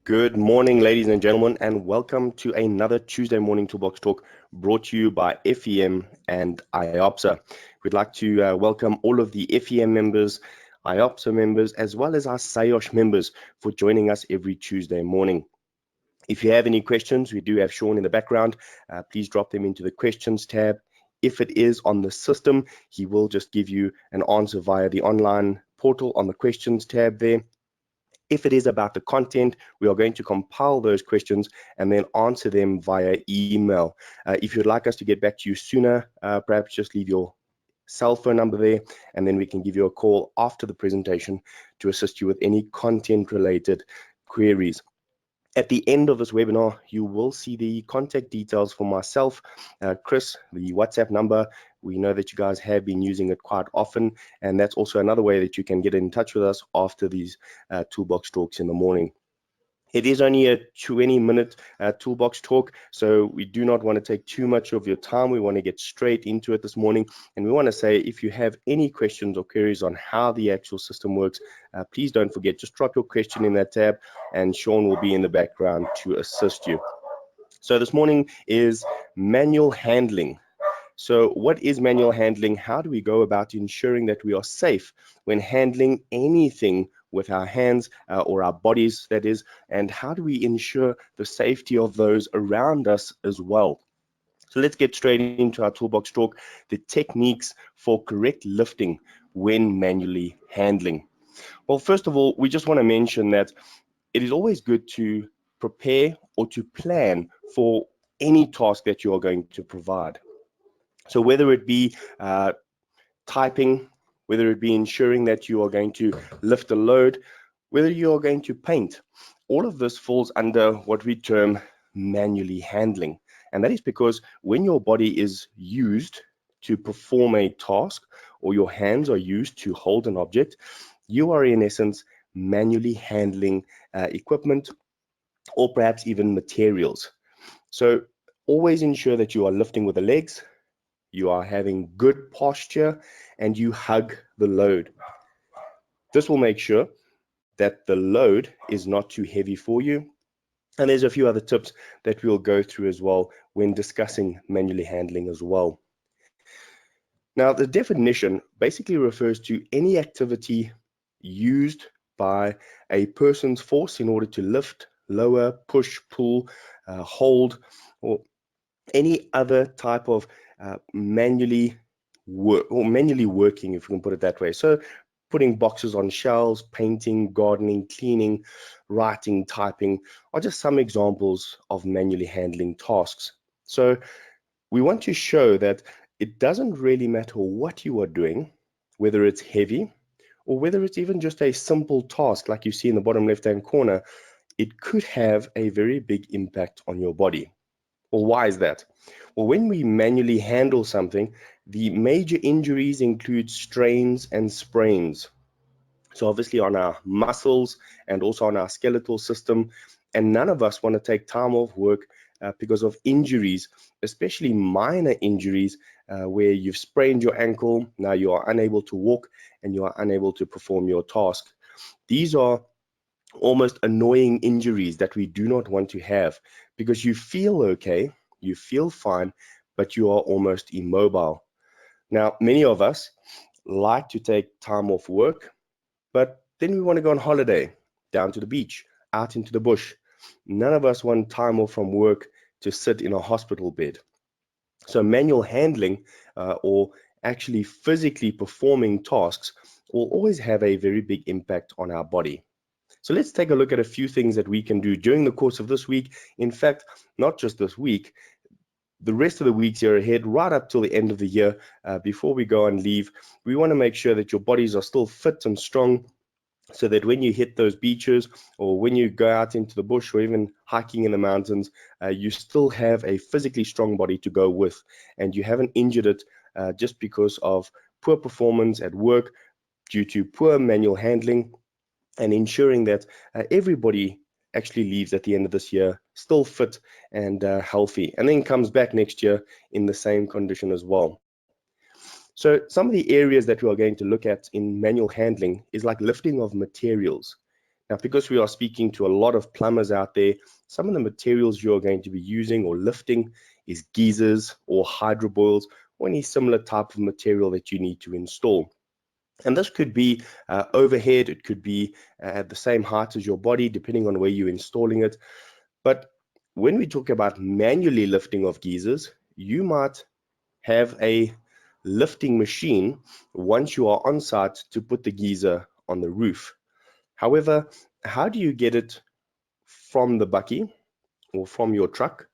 Good morning, ladies and gentlemen, and welcome to another Tuesday morning Toolbox Talk brought to you by FEM and IOPSA. We'd like to welcome all of the FEM members, IOPSA members, as well as our SAOSH members for joining us every Tuesday morning. If you have any questions, we do have Sean in the background. Please drop them into the questions tab. If it is on the system, he will just give you an answer via the online portal on the questions tab there. If it is about the content, we are going to compile those questions and then answer them via email. If you'd like us to get back to you sooner, perhaps just leave your cell phone number there, and then we can give you a call after the presentation to assist you with any content-related queries. At the end of this webinar, you will see the contact details for myself, Chris, the WhatsApp number. We know that you guys have been using it quite often, and that's also another way that you can get in touch with us after these Toolbox Talks in the morning. It is only a 20-minute Toolbox Talk, so we do not want to take too much of your time. We want to get straight into it this morning, and we want to say if you have any questions or queries on how the actual system works, please don't forget, just drop your question in that tab, and Sean will be in the background to assist you. So this morning is manual handling. So what is manual handling? How do we go about ensuring that we are safe when handling anything with our hands or our bodies, that is, and how do we ensure the safety of those around us as well? So let's get straight into our Toolbox Talk, the techniques for correct lifting when manually handling. Well, first of all, we just want to mention that it is always good to prepare or to plan for any task that you are going to provide. So whether it be typing, whether it be ensuring that you are going to lift a load, whether you are going to paint, all of this falls under what we term manually handling. And that is because when your body is used to perform a task or your hands are used to hold an object, you are in essence manually handling equipment or perhaps even materials. So always ensure that you are lifting with the legs, you are having good posture, and you hug the load. This will make sure that the load is not too heavy for you. And there's a few other tips that we'll go through as well when discussing manually handling as well. Now, the definition basically refers to any activity used by a person's force in order to lift, lower, push, pull, hold, or any other type of manually working, if we can put it that way. So putting boxes on shelves, painting, gardening, cleaning, writing, typing are just some examples of manually handling tasks. So we want to show that it doesn't really matter what you are doing, whether it's heavy or whether it's even just a simple task like you see in the bottom left-hand corner, it could have a very big impact on your body. Well, why is that? Well, when we manually handle something, the major injuries include strains and sprains. So obviously on our muscles and also on our skeletal system, and none of us want to take time off work because of injuries, especially minor injuries where you've sprained your ankle, now you are unable to walk and you are unable to perform your task. These are almost annoying injuries that we do not want to have because you feel okay, you feel fine, but you are almost immobile. Now, many of us like to take time off work, but then we want to go on holiday, down to the beach, out into the bush. None of us want time off from work to sit in a hospital bed. So manual handling or actually physically performing tasks will always have a very big impact on our body. So let's take a look at a few things that we can do during the course of this week. In fact, not just this week, the rest of the weeks here ahead, right up till the end of the year, before we go on leave, we want to make sure that your bodies are still fit and strong so that when you hit those beaches or when you go out into the bush or even hiking in the mountains, you still have a physically strong body to go with and you haven't injured it just because of poor performance at work due to poor manual handling, and ensuring that everybody actually leaves at the end of this year still fit and healthy, and then comes back next year in the same condition as well. So some of the areas that we are going to look at in manual handling is like lifting of materials. Now, because we are speaking to a lot of plumbers out there, some of the materials you're going to be using or lifting is geysers or hydroboils or any similar type of material that you need to install. And this could be overhead, it could be at the same height as your body, depending on where you're installing it. But when we talk about manually lifting of geysers, you might have a lifting machine once you are on site to put the geyser on the roof. However, how do you get it from the bucky or from your truck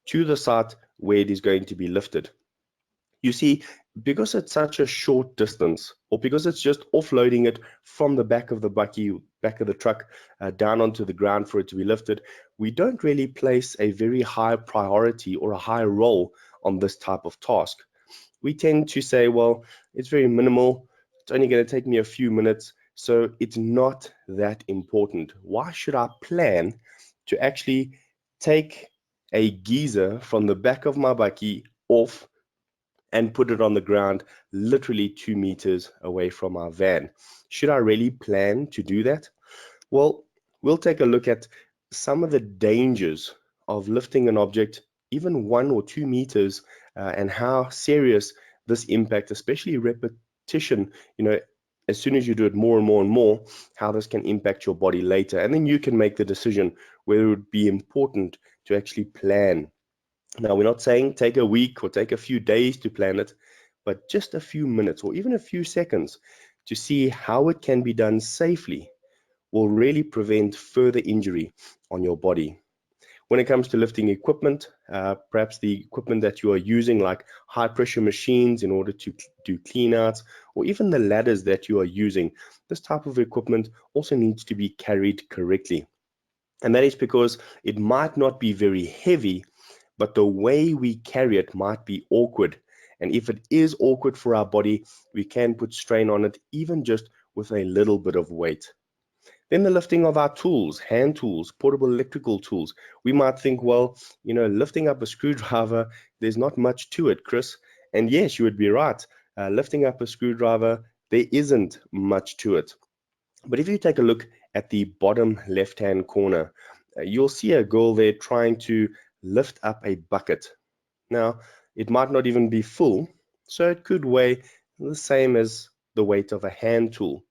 to the site where it is going to be lifted? You see, because it's such a short distance, or because it's just offloading it from the back of the bucky, back of the truck, down onto the ground for it to be lifted, we don't really place a very high priority or a high role on this type of task. We tend to say, well, it's very minimal, it's only going to take me a few minutes, so it's not that important. Why should I plan to actually take a geyser from the back of my bucky off and put it on the ground literally 2 meters away from our van? Should I really plan to do that? Well, we'll take a look at some of the dangers of lifting an object even 1 or 2 meters, and how serious this impact, especially repetition, as soon as you do it more and more and more, how this can impact your body later. And then you can make the decision whether it would be important to actually plan. Now, we're not saying take a week or take a few days to plan it, but just a few minutes or even a few seconds to see how it can be done safely will really prevent further injury on your body. When it comes to lifting equipment, perhaps the equipment that you are using, like high pressure machines in order to do clean outs, or even the ladders that you are using, this type of equipment also needs to be carried correctly. And that is because it might not be very heavy, but the way we carry it might be awkward. And if it is awkward for our body, we can put strain on it, even just with a little bit of weight. Then the lifting of our tools, hand tools, portable electrical tools. We might think, well, lifting up a screwdriver, there's not much to it, Chris. And yes, you would be right. Lifting up a screwdriver, there isn't much to it. But if you take a look at the bottom left-hand corner, you'll see a girl there trying to lift up a bucket. Now, it might not even be full, so it could weigh the same as the weight of a hand tool.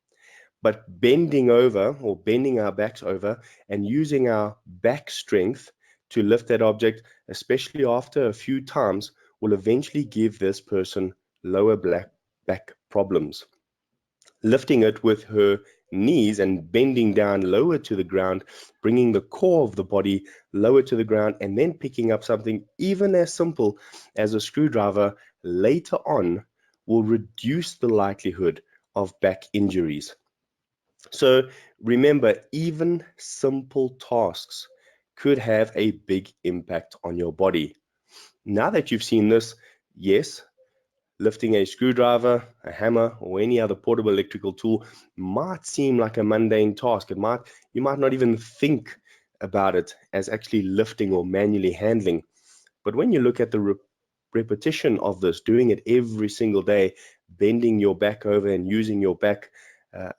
But bending over or bending our backs over and using our back strength to lift that object, especially after a few times, will eventually give this person lower back problems. Lifting it with her knees and bending down lower to the ground, bringing the core of the body lower to the ground, and then picking up something even as simple as a screwdriver later on will reduce the likelihood of back injuries. So remember, even simple tasks could have a big impact on your body. Now that you've seen this, yes, lifting a screwdriver, a hammer, or any other portable electrical tool might seem like a mundane task. You might not even think about it as actually lifting or manually handling. But when you look at the repetition of this, doing it every single day, bending your back over and using your back,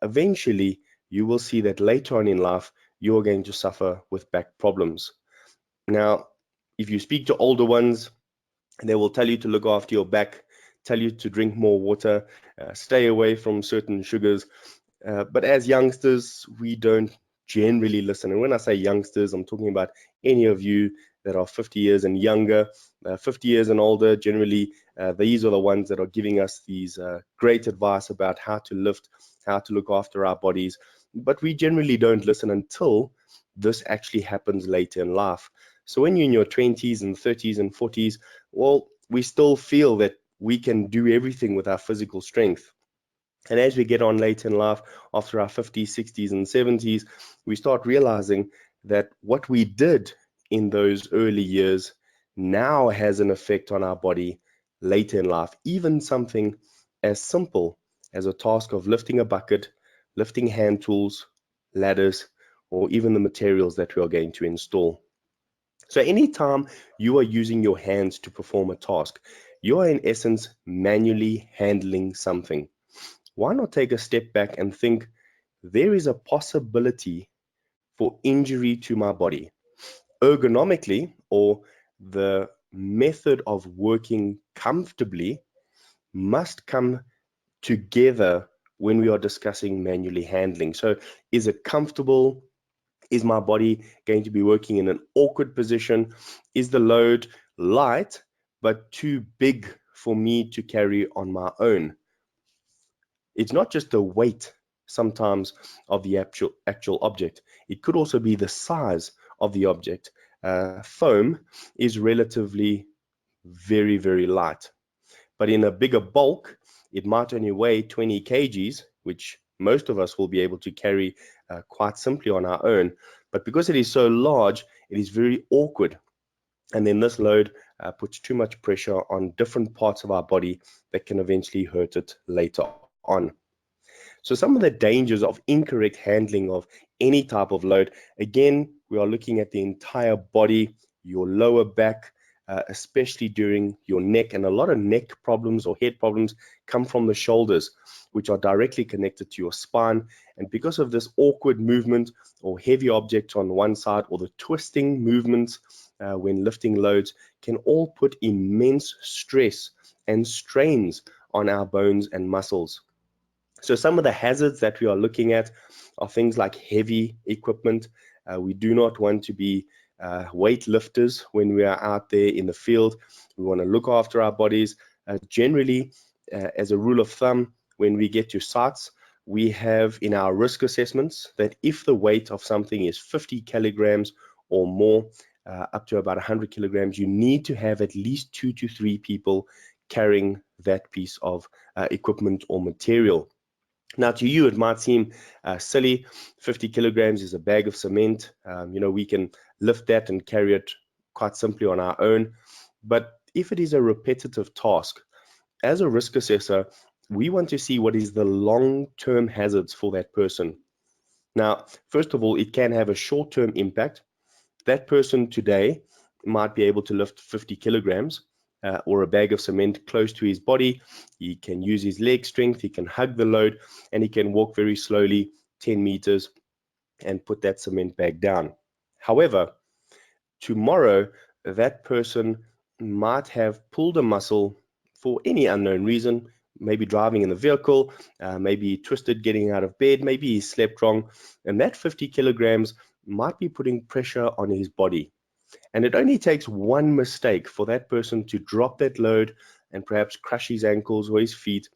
eventually you will see that later on in life, you're going to suffer with back problems. Now, if you speak to older ones, they will tell you to look after your back, tell you to drink more water, stay away from certain sugars. But as youngsters, we don't generally listen. And when I say youngsters, I'm talking about any of you that are 50 years and younger, 50 years and older. Generally, these are the ones that are giving us these great advice about how to lift, how to look after our bodies. But we generally don't listen until this actually happens later in life. So when you're in your 20s and 30s and 40s, well, we still feel that we can do everything with our physical strength. And as we get on later in life, after our 50s, 60s, and 70s, we start realizing that what we did in those early years now has an effect on our body later in life. Even something as simple as a task of lifting a bucket, lifting hand tools, ladders, or even the materials that we are going to install. So anytime you are using your hands to perform a task, you are in essence manually handling something. Why not take a step back and think there is a possibility for injury to my body? Ergonomically, or the method of working comfortably, must come together when we are discussing manually handling. So, is it comfortable? Is my body going to be working in an awkward position? Is the load light but too big for me to carry on my own? It's not just the weight sometimes of the actual object. It could also be the size of the object. Foam is relatively very, very light, but in a bigger bulk, it might only weigh 20 kgs, which most of us will be able to carry quite simply on our own. But because it is so large, it is very awkward. And then this load puts too much pressure on different parts of our body that can eventually hurt it later on. So some of the dangers of incorrect handling of any type of load, again, we are looking at the entire body, your lower back, especially during your neck. And a lot of neck problems or head problems come from the shoulders, which are directly connected to your spine. And because of this awkward movement or heavy objects on one side or the twisting movements when lifting loads can all put immense stress and strains on our bones and muscles. So some of the hazards that we are looking at are things like heavy equipment. We do not want to be weightlifters when we are out there in the field. We want to look after our bodies. Generally, as a rule of thumb, when we get to sites, we have in our risk assessments that if the weight of something is 50 kilograms or more, up to about 100 kilograms, you need to have at least 2 to 3 people carrying that piece of equipment or material. Now, to you, it might seem silly. 50 kilograms is a bag of cement. We can lift that and carry it quite simply on our own. But if it is a repetitive task, as a risk assessor, we want to see what is the long-term hazards for that person. Now, first of all, it can have a short-term impact. That person today might be able to lift 50 kilograms or a bag of cement close to his body. He can use his leg strength, he can hug the load, and he can walk very slowly 10 meters and put that cement bag down. However, tomorrow, that person might have pulled a muscle for any unknown reason, maybe driving in the vehicle, maybe twisted getting out of bed, maybe he slept wrong, and that 50 kilograms might be putting pressure on his body. And it only takes one mistake for that person to drop that load and perhaps crush his ankles or his feet,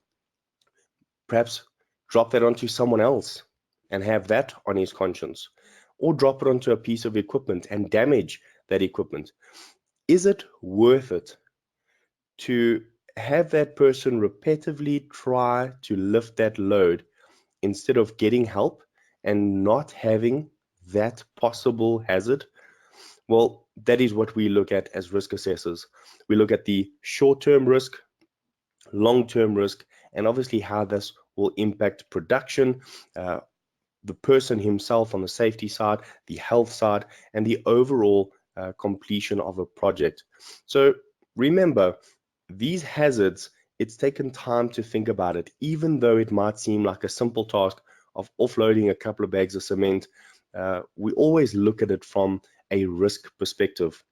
perhaps drop that onto someone else and have that on his conscience, or drop it onto a piece of equipment and damage that equipment. Is it worth it to have that person repetitively try to lift that load instead of getting help and not having that possible hazard? Well, that is what we look at as risk assessors. We look at the short-term risk, long-term risk, and obviously how this will impact production, the person himself on the safety side, the health side, and the overall completion of a project. So remember, these hazards, it's taken time to think about it, even though it might seem like a simple task of offloading a couple of bags of cement. We always look at it from a risk perspective.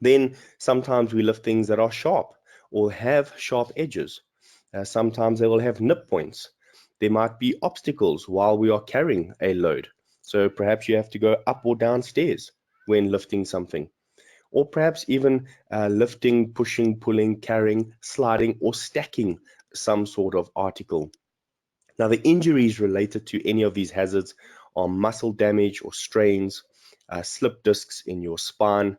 Then sometimes we lift things that are sharp or have sharp edges. Sometimes they will have nip points. There might be obstacles while we are carrying a load. So perhaps you have to go up or downstairs when lifting something. Or perhaps even lifting, pushing, pulling, carrying, sliding, or stacking some sort of article. Now, the injuries related to any of these hazards are muscle damage or strains, slip discs in your spine,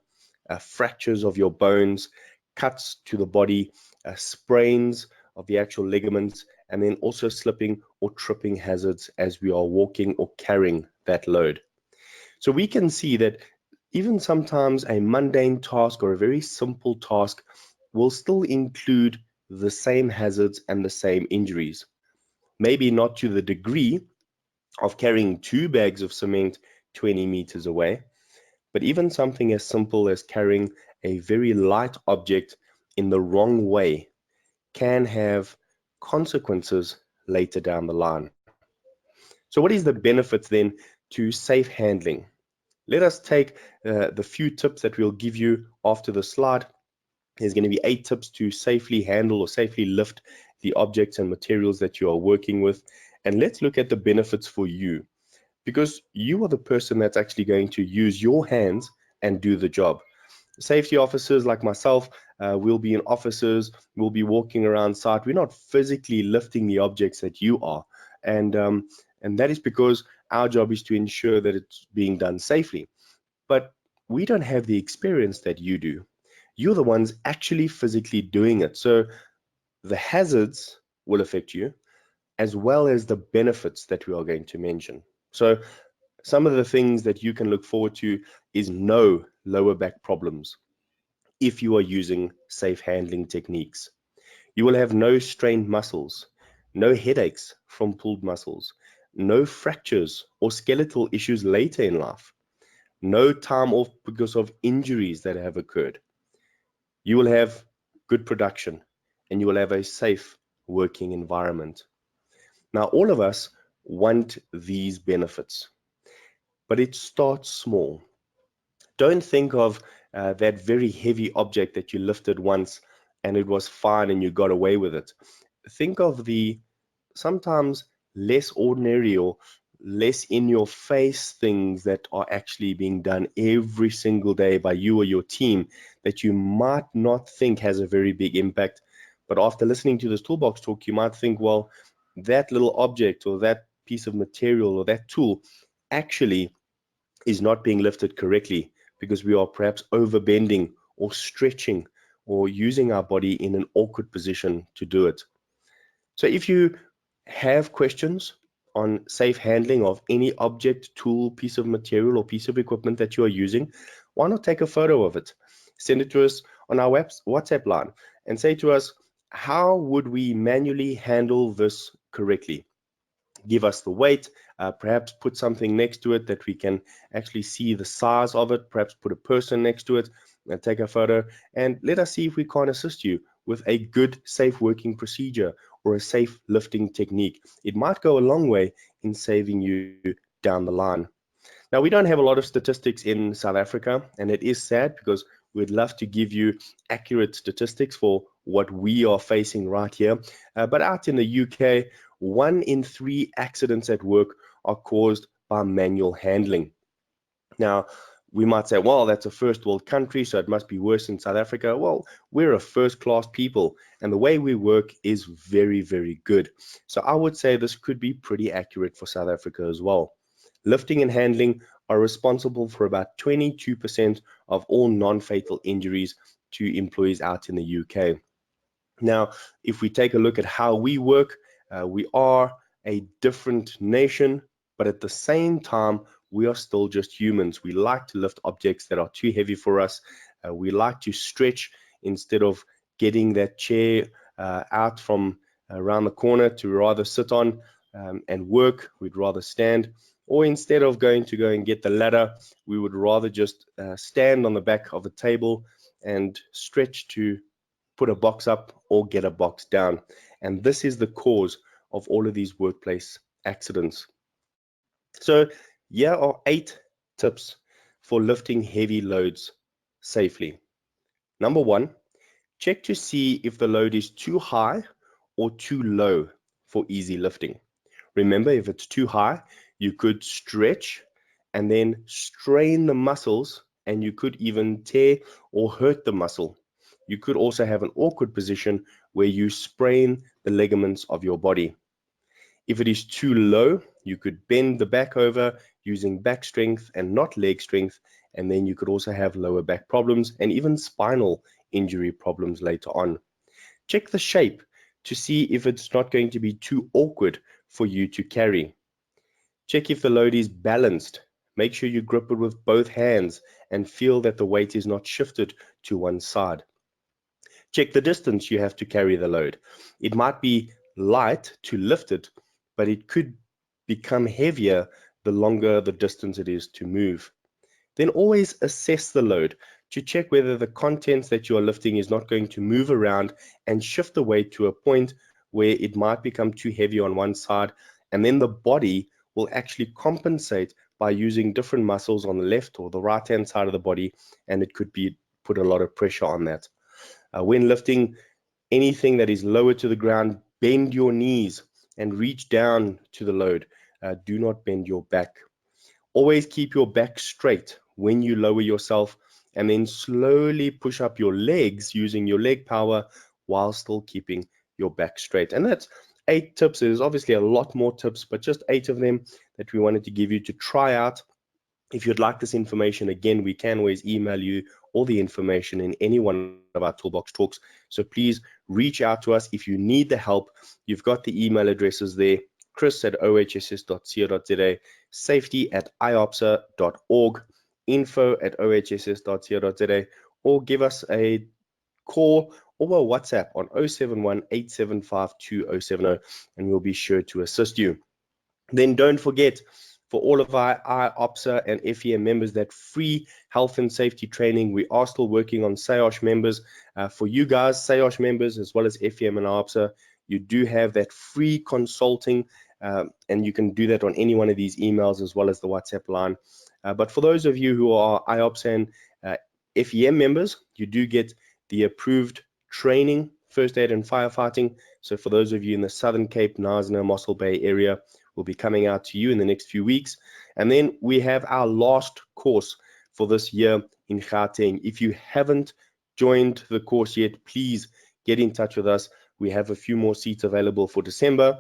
fractures of your bones, cuts to the body, sprains of the actual ligaments, and then also slipping or tripping hazards as we are walking or carrying that load. So we can see that even sometimes a mundane task or a very simple task will still include the same hazards and the same injuries. Maybe not to the degree of carrying 2 bags of cement 20 meters away, but even something as simple as carrying a very light object in the wrong way can have consequences later down the line. So what is the benefits then to safe handling? Let us take the few tips that we'll give you after the slide. There's going to be 8 tips to safely handle or safely lift the objects and materials that you are working with. And let's look at the benefits for you, because you are the person that's actually going to use your hands and do the job. Safety officers like myself, will be in offices, we'll be walking around site. We're not physically lifting the objects that you are. And that is because our job is to ensure that it's being done safely. But we don't have the experience that you do. You're the ones actually physically doing it. So the hazards will affect you as well as the benefits that we are going to mention. So some of the things that you can look forward to is no lower back problems if you are using safe handling techniques. You will have no strained muscles, no headaches from pulled muscles, no fractures or skeletal issues later in life, no time off because of injuries that have occurred. You will have good production and you will have a safe working environment. Now, all of us want these benefits, but it starts small. Don't think of that very heavy object that you lifted once and it was fine and you got away with it. Think of the sometimes less ordinary or less in your face things that are actually being done every single day by you or your team that you might not think has a very big impact. But after listening to this toolbox talk, you might think, well, that little object or that piece of material or that tool actually is not being lifted correctly because we are perhaps overbending or stretching or using our body in an awkward position to do it. So if you have questions on safe handling of any object, tool, piece of material, or piece of equipment that you are using, why not take a photo of it? Send it to us on our WhatsApp line and say to us, how would we manually handle this correctly? Give us the weight, perhaps put something next to it that we can actually see the size of it, perhaps put a person next to it and take a photo, and let us see if we can't assist you with a good safe working procedure or a safe lifting technique. It might go a long way in saving you down the line. Now, we don't have a lot of statistics in South Africa, and it is sad because we'd love to give you accurate statistics for what we are facing right here. But out in the UK, 1 in 3 accidents at work are caused by manual handling. Now, we might say, well, that's a first world country, so it must be worse in South Africa. Well, we're a first class people, and the way we work is very, very good. So I would say this could be pretty accurate for South Africa as well. Lifting and handling are responsible for about 22% of all non-fatal injuries to employees out in the UK. Now, if we take a look at how we work, we are a different nation, but at the same time, we are still just humans. We like to lift objects that are too heavy for us. We like to stretch instead of getting that chair out from around the corner to rather sit on and work. We'd rather stand. Or instead of going to go and get the ladder, we would rather just stand on the back of the table and stretch to put a box up or get a box down. And this is the cause of all of these workplace accidents. So here are 8 tips for lifting heavy loads safely. Number 1, check to see if the load is too high or too low for easy lifting. Remember, if it's too high, you could stretch and then strain the muscles, and you could even tear or hurt the muscle. You could also have an awkward position where you sprain the ligaments of your body. If it is too low, you could bend the back over using back strength and not leg strength, and then you could also have lower back problems and even spinal injury problems later on. Check the shape to see if it's not going to be too awkward for you to carry. Check if the load is balanced. Make sure you grip it with both hands and feel that the weight is not shifted to one side. Check the distance you have to carry the load. It might be light to lift it, but it could become heavier the longer the distance it is to move. Then always assess the load to check whether the contents that you are lifting is not going to move around and shift the weight to a point where it might become too heavy on one side, and then the body will actually compensate by using different muscles on the left or the right hand side of the body, and it could be put a lot of pressure on that. When lifting anything that is lower to the ground, bend your knees and reach down to the load. Do not bend your back. Always keep your back straight when you lower yourself, and then slowly push up your legs using your leg power while still keeping your back straight. And that's 8 tips. There's obviously a lot more tips, but just 8 of them that we wanted to give you to try out. If you'd like this information, again, we can always email you all the information in any one of our Toolbox Talks. So please reach out to us if you need the help. You've got the email addresses there: chris@ohss.co.za, safety@iopsa.org, info@ohss.co.za, or give us a call or a WhatsApp on 071-875-2070, and we'll be sure to assist you. Then don't forget, for all of our IOPSA and FEM members, that free health and safety training. We are still working on SAOSH members. For you guys, SAOSH members, as well as FEM and IOPSA, you do have that free consulting, and you can do that on any one of these emails as well as the WhatsApp line. But for those of you who are IOPSA and FEM members, you do get the approved training, first aid and firefighting. So for those of you in the Southern Cape, Knysna, Mossel Bay area, will be coming out to you in the next few weeks. And then we have our last course for this year in Gauteng. If you haven't joined the course yet, please get in touch with us. We have a few more seats available for December.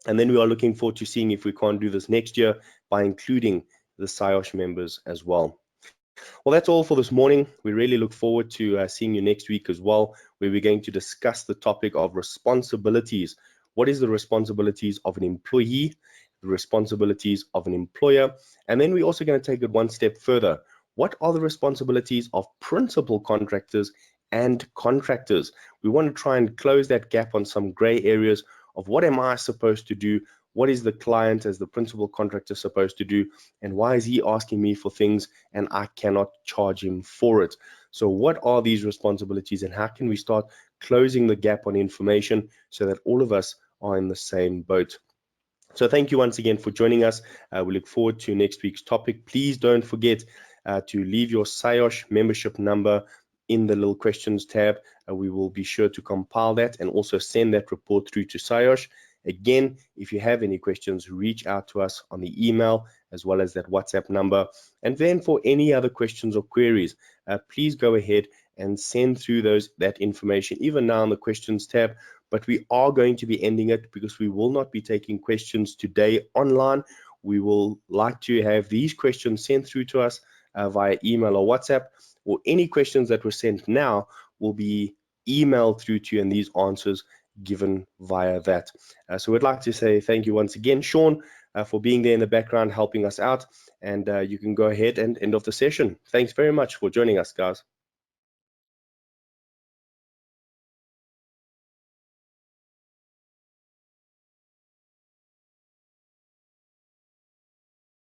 And then we are looking forward to seeing if we can't do this next year by including the SIOSH members as well. Well, that's all for this morning. We really look forward to seeing you next week as well, where we're going to discuss the topic of responsibilities. What is the responsibilities of an employee, the responsibilities of an employer, and then we're also going to take it one step further. What are the responsibilities of principal contractors and contractors? We want to try and close that gap on some gray areas of what am I supposed to do? What is the client as the principal contractor supposed to do? And why is he asking me for things and I cannot charge him for it? So what are these responsibilities, and how can we start closing the gap on information so that all of us are in the same boat? So thank you once again for joining us. We look forward to next week's topic. Please don't forget to leave your SIOSH membership number in the little questions tab. We will be sure to compile that and also send that report through to SIOSH. Again, if you have any questions, reach out to us on the email as well as that WhatsApp number. And then for any other questions or queries, please go ahead and send through that information even now in the questions tab. But we are going to be ending it because we will not be taking questions today online. We will like to have these questions sent through to us via email or WhatsApp, or any questions that were sent now will be emailed through to you and these answers given via that. So we'd like to say thank you once again, Sean, for being there in the background helping us out, and you can go ahead and end off the session. Thanks very much for joining us, guys.